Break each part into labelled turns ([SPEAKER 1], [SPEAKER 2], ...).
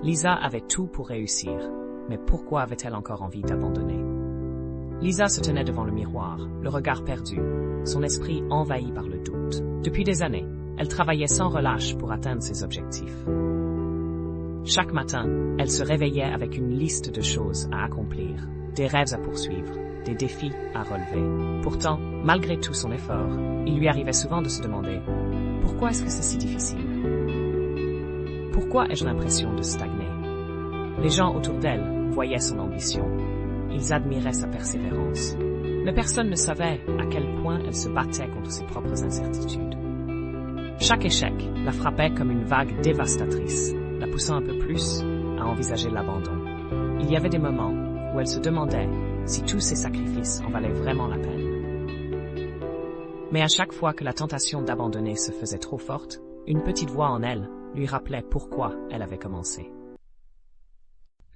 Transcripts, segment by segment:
[SPEAKER 1] Lisa avait tout pour réussir, mais pourquoi avait-elle encore envie d'abandonner? Lisa se tenait devant le miroir, le regard perdu, son esprit envahi par le doute. Depuis des années, elle travaillait sans relâche pour atteindre ses objectifs. Chaque matin, elle se réveillait avec une liste de choses à accomplir, des rêves à poursuivre, des défis à relever. Pourtant, malgré tout son effort, il lui arrivait souvent de se demander « Pourquoi est-ce que c'est si difficile? Pourquoi ai-je l'impression de stagner ?» Les gens autour d'elle voyaient son ambition. Ils admiraient sa persévérance. Mais personne ne savait à quel point elle se battait contre ses propres incertitudes. Chaque échec la frappait comme une vague dévastatrice, la poussant un peu plus à envisager l'abandon. Il y avait des moments où elle se demandait si tous ces sacrifices en valaient vraiment la peine. Mais à chaque fois que la tentation d'abandonner se faisait trop forte, une petite voix en elle lui rappelait pourquoi elle avait commencé.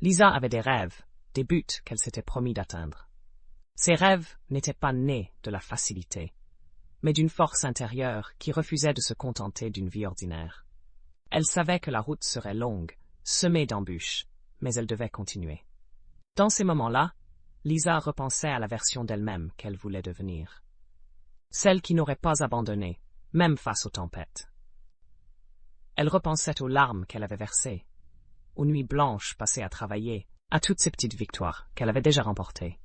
[SPEAKER 1] Lisa avait des rêves, des buts qu'elle s'était promis d'atteindre. Ces rêves n'étaient pas nés de la facilité, mais d'une force intérieure qui refusait de se contenter d'une vie ordinaire. Elle savait que la route serait longue, semée d'embûches, mais elle devait continuer. Dans ces moments-là, Lisa repensait à la version d'elle-même qu'elle voulait devenir. Celle qui n'aurait pas abandonné, même face aux tempêtes. Elle repensait aux larmes qu'elle avait versées, aux nuits blanches passées à travailler, à toutes ces petites victoires qu'elle avait déjà remportées.